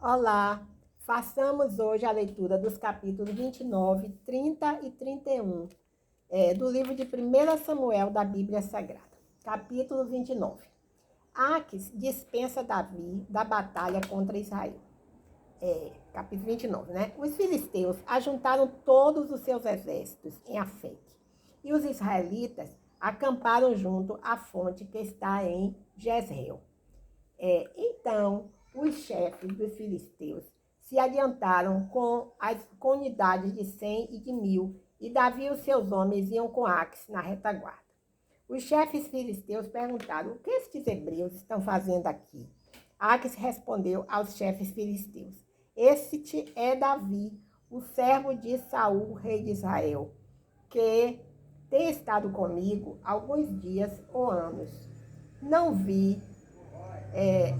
Olá, façamos hoje a leitura dos capítulos 29, 30 e 31 do livro de 1 Samuel da Bíblia Sagrada. Capítulo 29. Aques dispensa Davi da batalha contra Israel. Capítulo 29, né? Os filisteus ajuntaram todos os seus exércitos em Afeque, e os israelitas acamparam junto à fonte que está em Jezreel. Então, os chefes dos filisteus se adiantaram com as unidades de 100 e de 1000, e Davi e os seus homens iam com Aques na retaguarda. Os chefes filisteus perguntaram: o que estes hebreus estão fazendo aqui? Aques respondeu aos chefes filisteus: este é Davi, o servo de Saul, rei de Israel, que tem estado comigo alguns dias ou anos. Não vi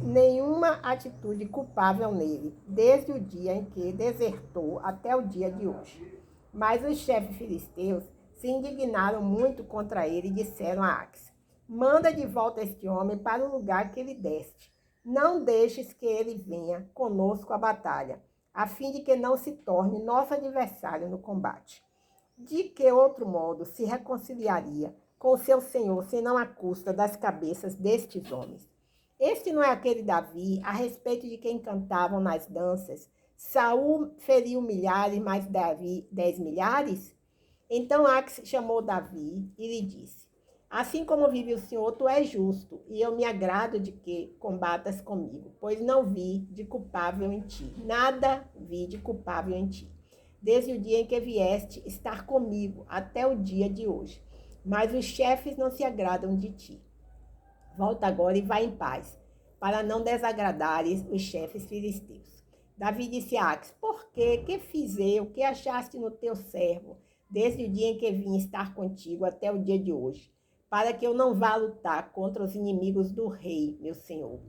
nenhuma atitude culpável nele, desde o dia em que desertou até o dia de hoje. Mas os chefes filisteus se indignaram muito contra ele e disseram a Aques: manda de volta este homem para o lugar que lhe deste. Não deixes que ele venha conosco à batalha, a fim de que não se torne nosso adversário no combate. De que outro modo se reconciliaria com seu senhor, senão à custa das cabeças destes homens? Este não é aquele Davi, a respeito de quem cantavam nas danças: Saul feriu milhares, mas Davi 10 milhares? Então Aques chamou Davi e lhe disse: assim como vive o Senhor, tu és justo, e eu me agrado de que combatas comigo, pois não vi de culpável em ti, nada vi de culpável em ti, desde o dia em que vieste estar comigo até o dia de hoje. Mas os chefes não se agradam de ti. Volta agora e vai em paz, para não desagradares os chefes filisteus. Davi disse a Aques: por quê? Que fiz eu? Que achaste no teu servo, desde o dia em que vim estar contigo até o dia de hoje, para que eu não vá lutar contra os inimigos do rei, meu senhor?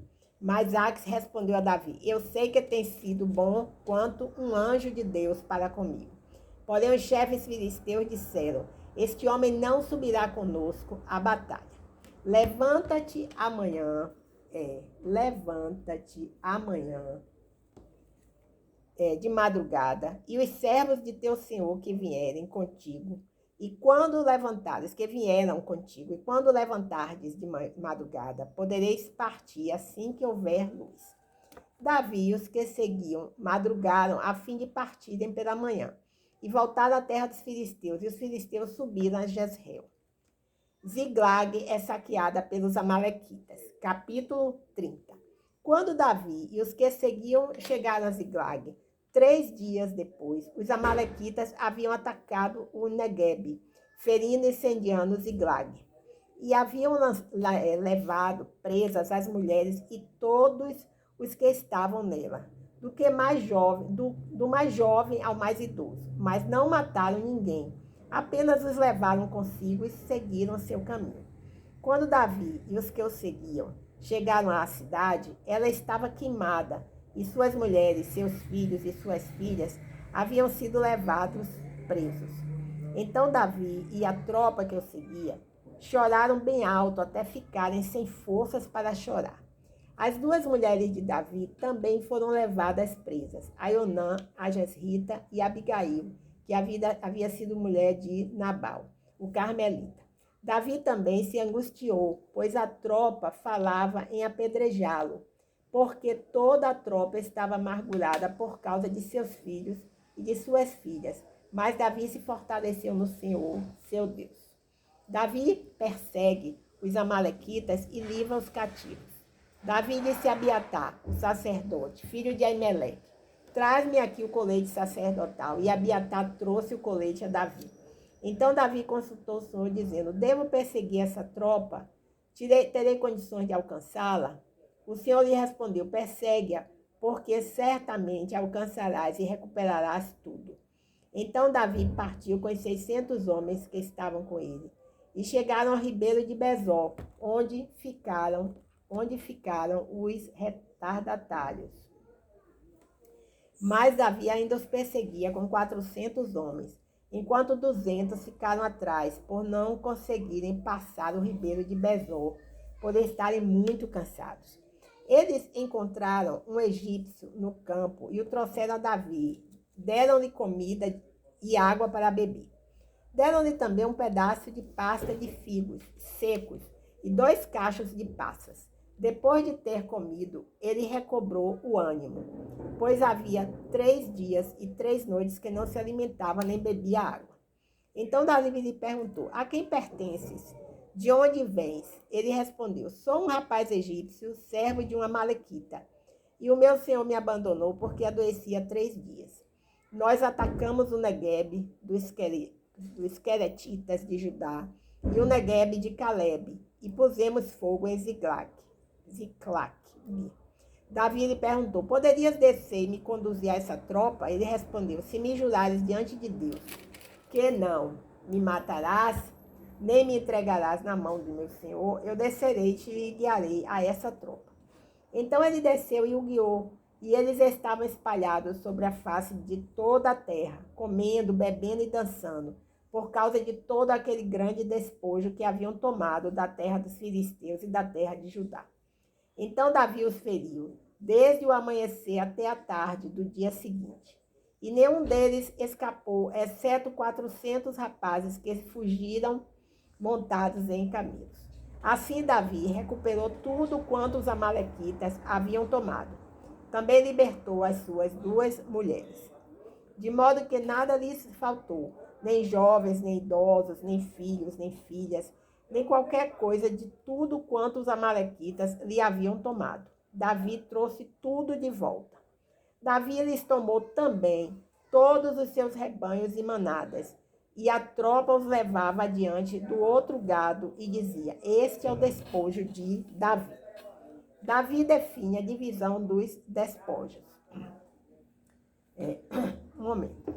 Mas Aques respondeu a Davi: eu sei que tens sido bom quanto um anjo de Deus para comigo. Porém os chefes filisteus disseram: este homem não subirá conosco à batalha. Levanta-te amanhã, de madrugada, e os servos de teu senhor que vierem contigo, e quando levantares, que vieram contigo, e quando levantardes de madrugada, podereis partir assim que houver luz. Davi e os que seguiam madrugaram a fim de partirem pela manhã, e voltaram à terra dos filisteus, e os filisteus subiram a Jezreel. Ziglag é saqueada pelos amalequitas. Capítulo 30. Quando Davi e os que seguiam chegaram a Ziglag, 3 dias depois, os amalequitas haviam atacado o Negueb, ferindo e incendiando Ziglag. E haviam levado presas as mulheres e todos os que estavam nela, do mais jovem ao mais idoso, mas não mataram ninguém. Apenas os levaram consigo e seguiram seu caminho. Quando Davi e os que o seguiam chegaram à cidade, ela estava queimada, e suas mulheres, seus filhos e suas filhas haviam sido levados presos. Então Davi e a tropa que o seguia choraram bem alto até ficarem sem forças para chorar. As 2 mulheres de Davi também foram levadas presas, Aionã, a Jezrita e Abigail, que havia sido mulher de Nabal, o carmelita. Davi também se angustiou, pois a tropa falava em apedrejá-lo, porque toda a tropa estava amargurada por causa de seus filhos e de suas filhas. Mas Davi se fortaleceu no Senhor, seu Deus. Davi persegue os amalequitas e livra os cativos. Davi disse a Abiatar, o sacerdote, filho de Aimeleque: traz-me aqui o colete sacerdotal. E Abiatar trouxe o colete a Davi. Então Davi consultou o Senhor, dizendo: devo perseguir essa tropa? Terei condições de alcançá-la? O Senhor lhe respondeu: persegue-a, porque certamente alcançarás e recuperarás tudo. Então Davi partiu com os 600 homens que estavam com ele, e chegaram ao ribeiro de Besor, onde ficaram os retardatários. Mas Davi ainda os perseguia com 400 homens, enquanto 200 ficaram atrás, por não conseguirem passar o ribeiro de Besor, por estarem muito cansados. Eles encontraram um egípcio no campo e o trouxeram a Davi. Deram-lhe comida e água para beber. Deram-lhe também um pedaço de pasta de figos secos e 2 cachos de passas. Depois de ter comido, ele recobrou o ânimo, pois havia 3 dias e 3 noites que não se alimentava nem bebia água. Então Davi lhe perguntou: a quem pertences? De onde vens? Ele respondeu: sou um rapaz egípcio, servo de uma amalequita. E o meu senhor me abandonou porque adoecia 3 dias. Nós atacamos o Neguebe dos Queretitas de Judá e o Neguebe de Calebe e pusemos fogo em Ziclac. Davi lhe perguntou: poderias descer e me conduzir a essa tropa? Ele respondeu: se me jurares diante de Deus que não me matarás, nem me entregarás na mão do meu senhor, eu descerei e te guiarei a essa tropa. Então ele desceu e o guiou, e eles estavam espalhados sobre a face de toda a terra, comendo, bebendo e dançando, por causa de todo aquele grande despojo que haviam tomado da terra dos filisteus e da terra de Judá. Então Davi os feriu, desde o amanhecer até a tarde do dia seguinte. E nenhum deles escapou, exceto 400 rapazes que fugiram montados em camelos. Assim Davi recuperou tudo quanto os amalequitas haviam tomado. Também libertou as suas 2 mulheres, de modo que nada lhes faltou, nem jovens, nem idosos, nem filhos, nem filhas, nem qualquer coisa de tudo quanto os amalequitas lhe haviam tomado. Davi trouxe tudo de volta. Davi lhes tomou também todos os seus rebanhos e manadas, e a tropa os levava adiante do outro gado e dizia: este é o despojo de Davi. Davi define a divisão dos despojos. Um momento.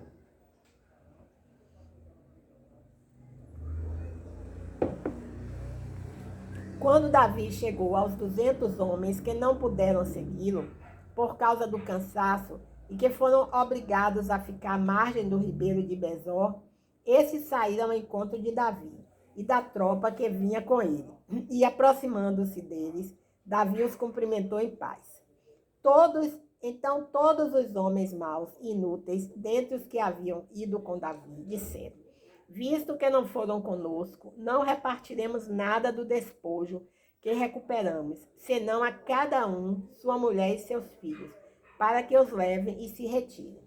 Quando Davi chegou aos 200 homens que não puderam segui-lo por causa do cansaço e que foram obrigados a ficar à margem do ribeiro de Besor, esses saíram ao encontro de Davi e da tropa que vinha com ele. E aproximando-se deles, Davi os cumprimentou em paz. Então todos os homens maus e inúteis, dentre os que haviam ido com Davi, disseram: visto que não foram conosco, não repartiremos nada do despojo que recuperamos, senão a cada um sua mulher e seus filhos, para que os levem e se retirem.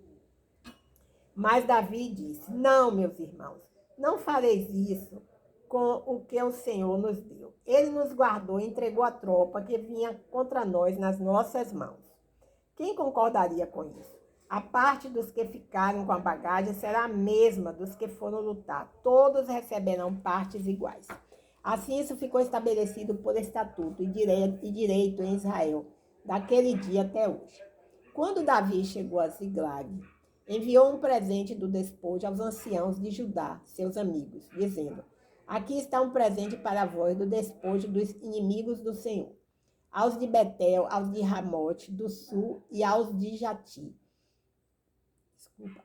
Mas Davi disse: não, meus irmãos, não fareis isso com o que o Senhor nos deu. Ele nos guardou e entregou a tropa que vinha contra nós nas nossas mãos. Quem concordaria com isso? A parte dos que ficaram com a bagagem será a mesma dos que foram lutar. Todos receberão partes iguais. Assim isso ficou estabelecido por estatuto e direito em Israel, daquele dia até hoje. Quando Davi chegou a Ziclag, enviou um presente do despojo aos anciãos de Judá, seus amigos, dizendo: aqui está um presente para vós do despojo dos inimigos do Senhor. Aos de Betel, aos de Ramote do sul e aos de Jati.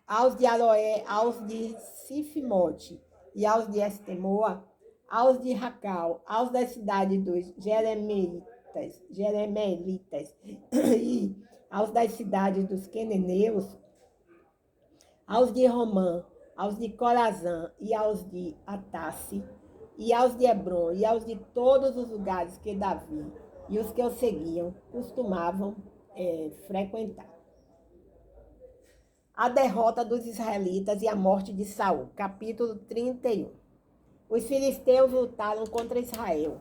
Aos de Aroé, aos de Sifimote e aos de Estemoa, aos de Racal, aos da cidade dos Jeremelitas e aos das cidades dos Queneneus, aos de Romã, aos de Corazã e aos de Atasse, e aos de Hebron, e aos de todos os lugares que Davi e os que o seguiam costumavam frequentar. A derrota dos israelitas e a morte de Saul, capítulo 31. Os filisteus lutaram contra Israel,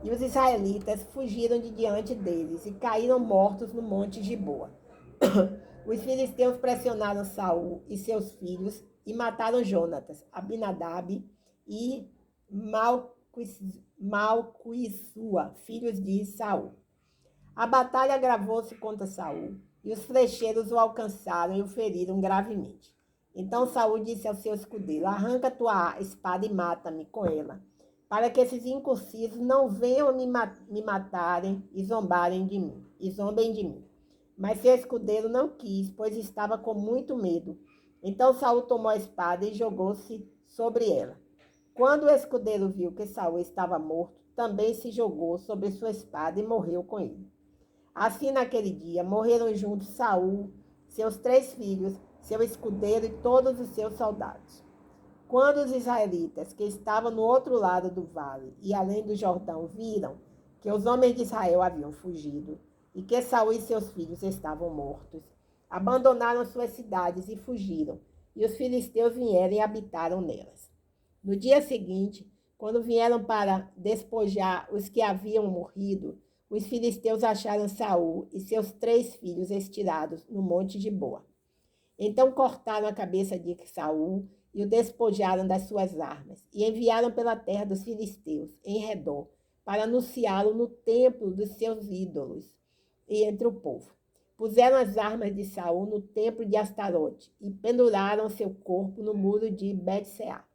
e os israelitas fugiram de diante deles e caíram mortos no monte Giboa. Os filisteus pressionaram Saul e seus filhos e mataram Jonatas, Abinadab e Malquissua, filhos de Saul. A batalha agravou-se contra Saul, e os flecheiros o alcançaram e o feriram gravemente. Então Saul disse ao seu escudeiro: arranca tua espada e mata-me com ela, para que esses incircuncisos não venham me matarem e zombem de mim. Mas seu escudeiro não quis, pois estava com muito medo. Então Saul tomou a espada e jogou-se sobre ela. Quando o escudeiro viu que Saul estava morto, também se jogou sobre sua espada e morreu com ele. Assim, naquele dia, morreram juntos Saul, seus 3 filhos, seu escudeiro e todos os seus soldados. Quando os israelitas, que estavam no outro lado do vale e além do Jordão, viram que os homens de Israel haviam fugido e que Saul e seus filhos estavam mortos, abandonaram suas cidades e fugiram, e os filisteus vieram e habitaram nelas. No dia seguinte, quando vieram para despojar os que haviam morrido, os filisteus acharam Saul e seus 3 filhos estirados no monte de Boa. Então cortaram a cabeça de Saul e o despojaram das suas armas, e enviaram pela terra dos filisteus, em redor, para anunciá-lo no templo dos seus ídolos e entre o povo. Puseram as armas de Saul no templo de Astarote e penduraram seu corpo no muro de Bet-seá.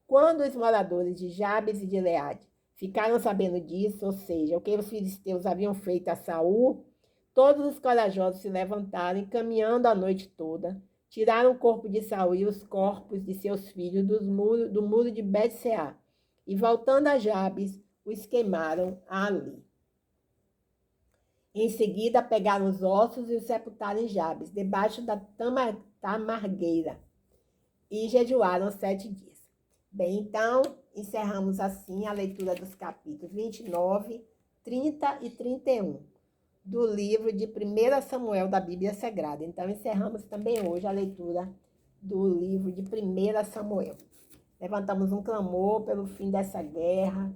Quando os moradores de Jabes e de Gileade ficaram sabendo disso, ou seja, o que os filisteus haviam feito a Saul, todos os corajosos se levantaram e, caminhando a noite toda, tiraram o corpo de Saul e os corpos de seus filhos do muro de Bet-seá, e, voltando a Jabes, os queimaram ali. Em seguida, pegaram os ossos e os sepultaram em Jabes, debaixo da tamargueira, e jejuaram 7 dias. Bem, então, encerramos assim a leitura dos capítulos 29, 30 e 31 do livro de 1 Samuel da Bíblia Sagrada. Então, encerramos também hoje a leitura do livro de 1 Samuel. Levantamos um clamor pelo fim dessa guerra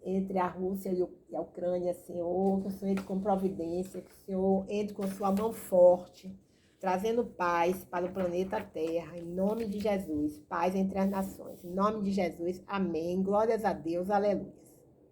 entre a Rússia e a Ucrânia, Senhor, que o Senhor entre com providência, que o Senhor entre com sua mão forte, trazendo paz para o planeta Terra, em nome de Jesus, paz entre as nações. Em nome de Jesus, amém. Glórias a Deus, aleluia.